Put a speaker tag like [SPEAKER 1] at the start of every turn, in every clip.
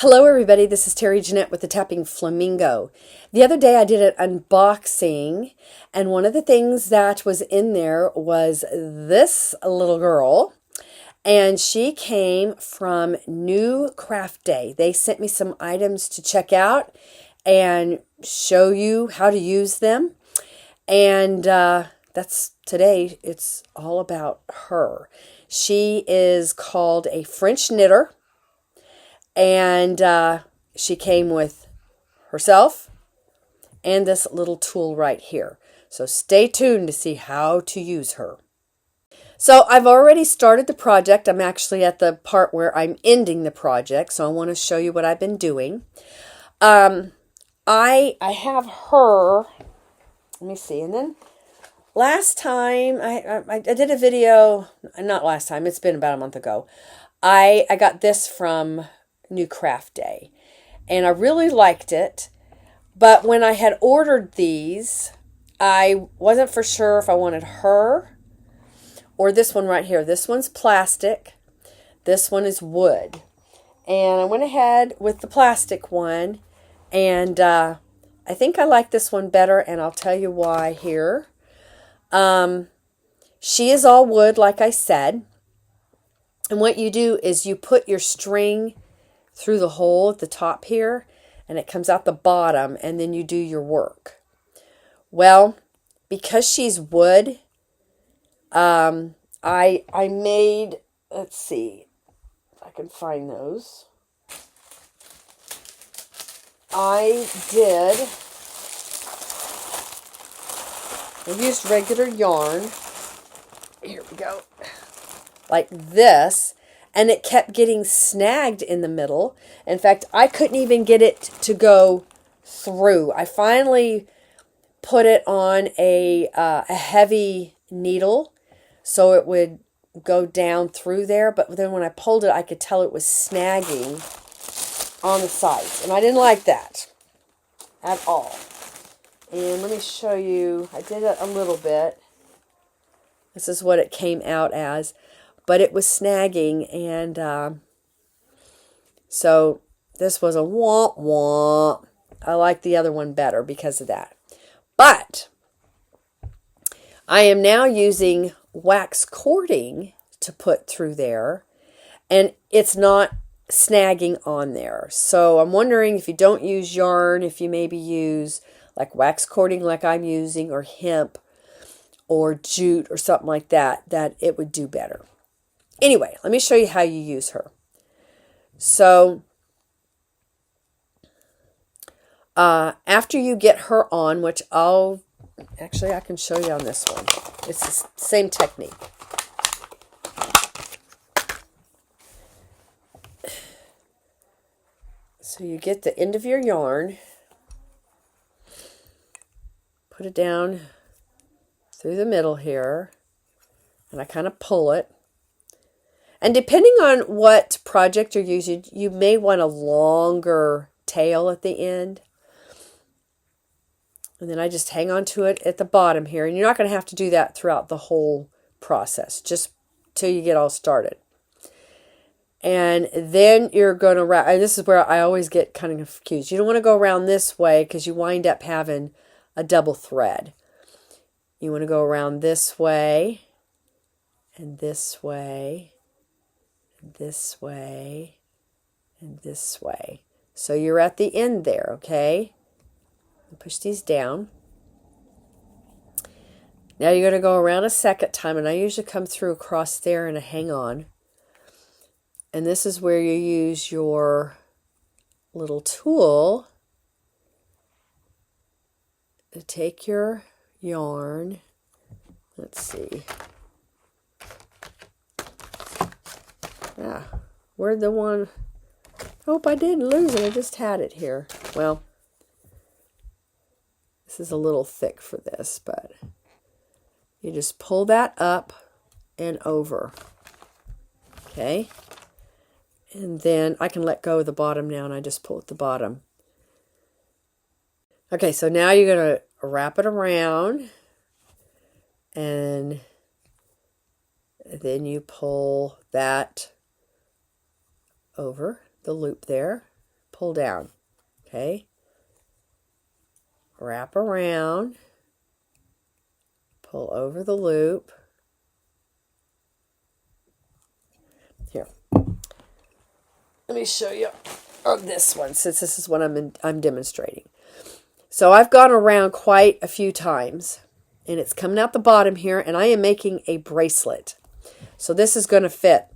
[SPEAKER 1] Hello everybody, this is Terry Jeanette with the Tapping Flamingo. The other day I did an unboxing, and one of the things that was in there was this little girl, and she came from New Craft Day. They sent me some items to check out and show you how to use them, and that's today. It's all about her. She is called a French knitter. And she came with herself and this little tool right here. So stay tuned to see how to use her. So I've already started the project. I'm actually at the part where I'm ending the project. So I want to show you what I've been doing. I have her. Let me see. And then last time I did a video. Not last time. It's been about a month ago. I got this from New Craft Day, and I really liked it, but when I had ordered these, I wasn't for sure if I wanted her or this one right here. This one's plastic, this one is wood, and I went ahead with the plastic one, and I think I like this one better, and I'll tell you why here. She is all wood, like I said, and what you do is you put your string through the hole at the top here, and it comes out the bottom, and then you do your work. Well, because she's wood, I made, let's see if I can find those. I used regular yarn. Here we go. Like this. And it kept getting snagged in the middle. In fact, I couldn't even get it to go through. I finally put it on a heavy needle so it would go down through there. But then when I pulled it, I could tell it was snagging on the sides. And I didn't like that at all. And let me show you. I did it a little bit. This is what it came out as. But it was snagging, and so this was a womp womp. I like the other one better because of that. But I am now using wax cording to put through there, and it's not snagging on there. So I'm wondering if you don't use yarn, if you maybe use like wax cording like I'm using, or hemp, or jute, or something like that, that it would do better. Anyway, let me show you how you use her. So, after you get her on, which I can show you on this one. It's the same technique. So you get the end of your yarn, put it down through the middle here, and I kind of pull it. And depending on what project you're using, you may want a longer tail at the end. And then I just hang on to it at the bottom here. And you're not going to have to do that throughout the whole process, just till you get all started. And then you're going to wrap, and this is where I always get kind of confused. You don't want to go around this way because you wind up having a double thread. You want to go around this way, and this way, this way, and this way. So you're at the end there, okay? Push these down. Now you're going to go around a second time, and I usually come through across there and a hang on. And this is where you use your little tool to take your yarn. Let's see. Yeah, where'd the one? Hope I didn't lose it. I just had it here. Well, this is a little thick for this, but you just pull that up and over. Okay. And then I can let go of the bottom now, and I just pull at the bottom. Okay, so now you're going to wrap it around, and then you pull that over the loop there, pull down. Okay. Wrap around. Pull over the loop. Here. Let me show you on this one, since this is what I'm demonstrating. So I've gone around quite a few times, and it's coming out the bottom here, and I am making a bracelet. So this is going to fit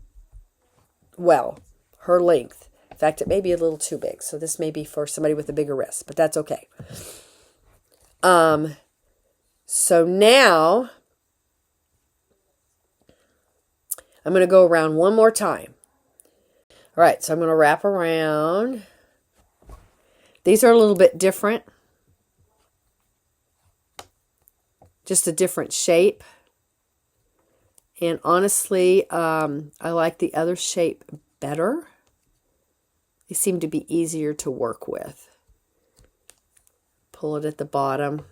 [SPEAKER 1] well, her length. In fact, it may be a little too big, so this may be for somebody with a bigger wrist, but that's okay. So now I'm going to go around one more time. All right, so I'm going to wrap around. These are a little bit different. Just a different shape. And honestly, I like the other shape better. They seem to be easier to work with. Pull it at the bottom.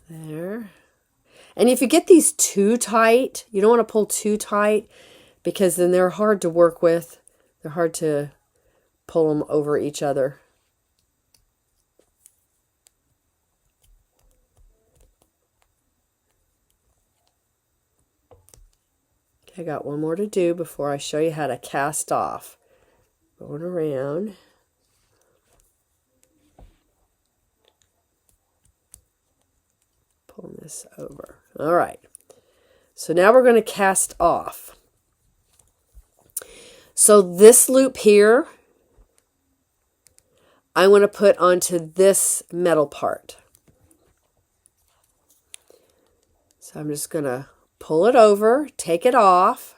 [SPEAKER 1] There. And if you get these too tight, you don't want to pull too tight, because then they're hard to work with. They're hard to pull them over each other. Okay, I got one more to do before I show you how to cast off. Going around. Pull this over. All right. So now we're going to cast off. So this loop here, I want to put onto this metal part. So I'm just going to pull it over, take it off,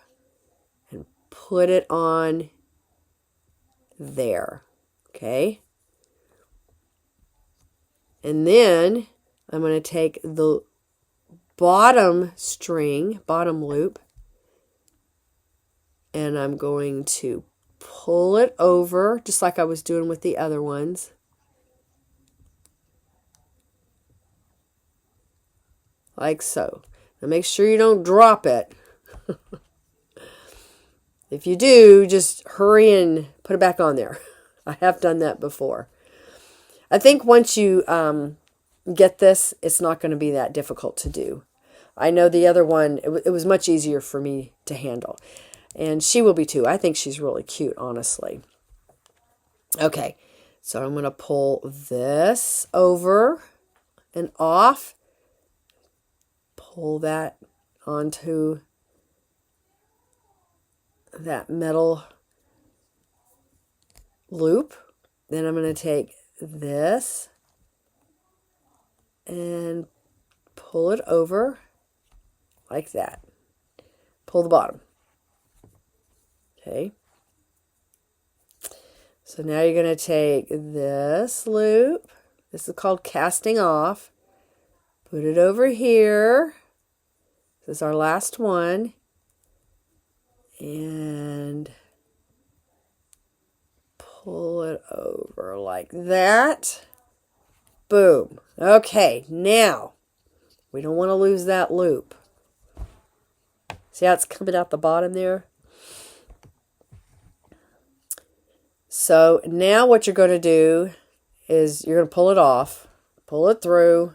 [SPEAKER 1] and put it on there. Okay. And then I'm going to take the bottom string, bottom loop, and I'm going to pull it over just like I was doing with the other ones. Like so. Now make sure you don't drop it. If you do, just hurry and put it back on there. I have done that before. I think once you get this, it's not going to be that difficult to do. I know the other one, it was much easier for me to handle. And she will be too. I think she's really cute, honestly. Okay, so I'm going to pull this over and off. Pull that onto that metal loop. Then I'm going to take this and pull it over like that. Pull the bottom. Okay. So now you're going to take this loop. This is called casting off. Put it over here. This is our last one. And pull it over like that. Boom. Okay, now we don't want to lose that loop. See how it's coming out the bottom there? So now what you're going to do is you're going to pull it off, pull it through,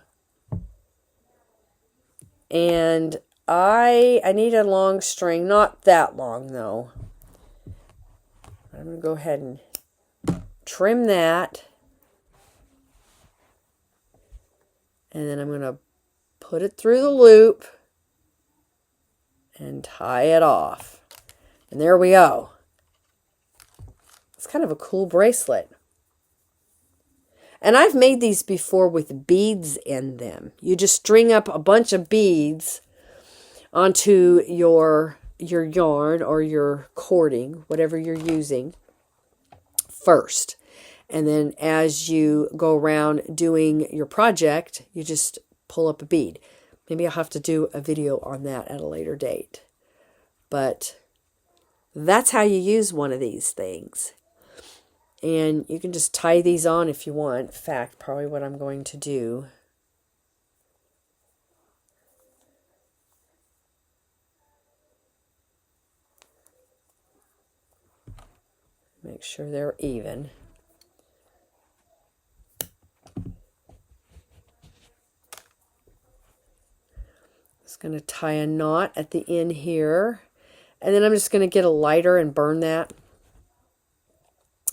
[SPEAKER 1] and I need a long string, not that long though. I'm going to go ahead and trim that, and then I'm going to put it through the loop and tie it off. And there we go. It's kind of a cool bracelet. And I've made these before with beads in them. You just string up a bunch of beads onto your yarn or your cording, whatever you're using, first. And then as you go around doing your project, you just pull up a bead. Maybe I'll have to do a video on that at a later date. But that's how you use one of these things. And you can just tie these on if you want. In fact, probably what I'm going to do. Make sure they're even. Just going to tie a knot at the end here. And then I'm just going to get a lighter and burn that.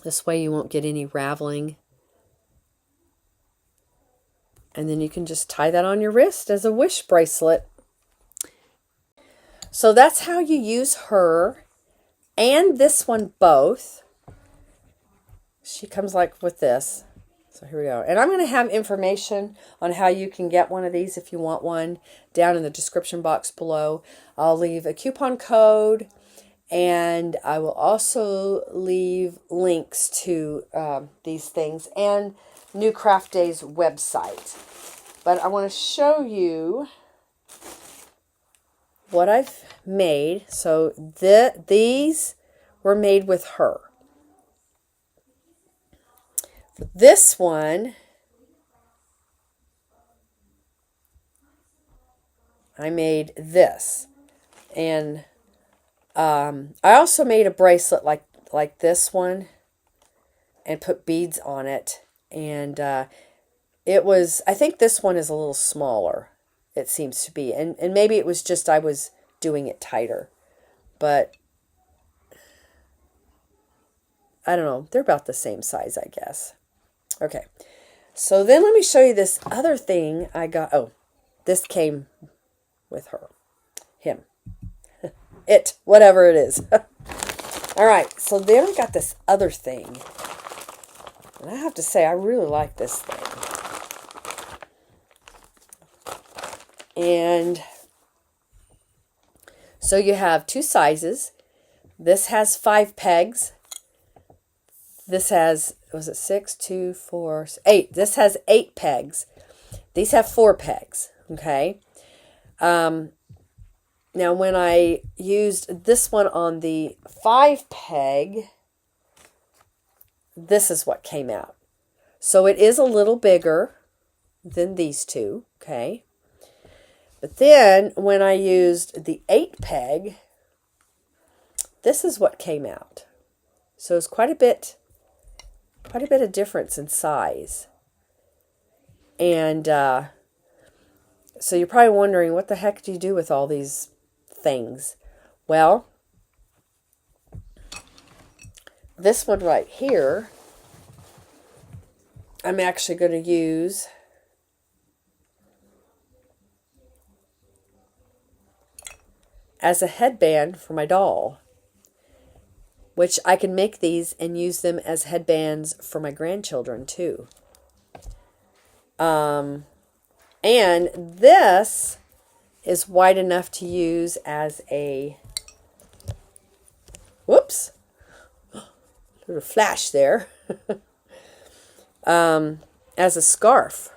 [SPEAKER 1] This way you won't get any raveling. And then you can just tie that on your wrist as a wish bracelet. So that's how you use her and this one both. She comes like with this. So here we go. And I'm going to have information on how you can get one of these if you want one down in the description box below. I'll leave a coupon code, and I will also leave links to these things and New Craft Day's website. But I want to show you what I've made. So these were made with her. For this one, I made this. And I also made a bracelet like this one and put beads on it. And it was, I think this one is a little smaller, it seems to be. And maybe it was just I was doing it tighter. But I don't know. They're about the same size, I guess. Okay. So then let me show you this other thing I got. Oh, this came with her. Him. It. Whatever it is. All right. So then I got this other thing. And I have to say, I really like this thing. And so you have two sizes. This has 5 pegs. This has, was it 6, 2, 4, 8? This has 8 pegs. These have 4 pegs, okay? Now, when I used this one on the 5 peg, this is what came out. So it is a little bigger than these two, okay? But then when I used the 8 peg, this is what came out. So it's quite a bit of difference in size. And so you're probably wondering, what the heck do you do with all these things? Well, this one right here, I'm actually going to use as a headband for my doll, which I can make these and use them as headbands for my grandchildren too. And this is wide enough to use as a, whoops, little flash there, as a scarf.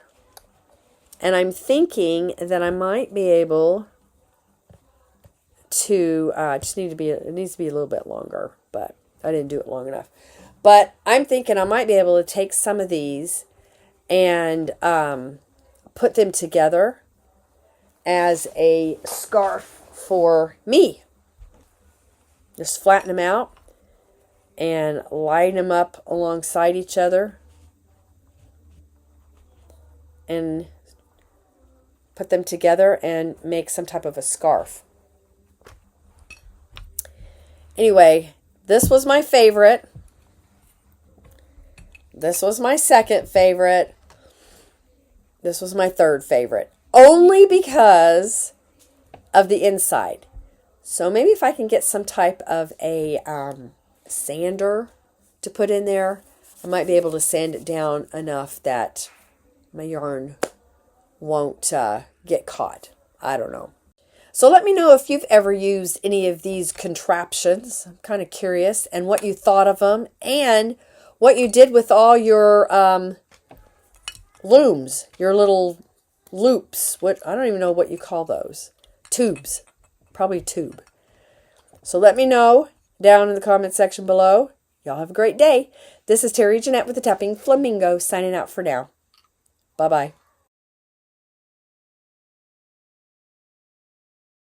[SPEAKER 1] And I'm thinking that I might be able to, it needs to be a little bit longer, but I didn't do it long enough. But I'm thinking I might be able to take some of these and put them together as a scarf for me. Just flatten them out and line them up alongside each other and put them together and make some type of a scarf. Anyway, this was my favorite. This was my second favorite. This was my third favorite. Only because of the inside. So maybe if I can get some type of a sander to put in there, I might be able to sand it down enough that my yarn won't get caught. I don't know. So let me know if you've ever used any of these contraptions. I'm kind of curious, and what you thought of them, and what you did with all your looms, your little loops. I don't even know what you call those. Tubes. Probably tube. So let me know down in the comment section below. Y'all have a great day. This is Terry Jeanette with the Tapping Flamingo signing out for now. Bye-bye.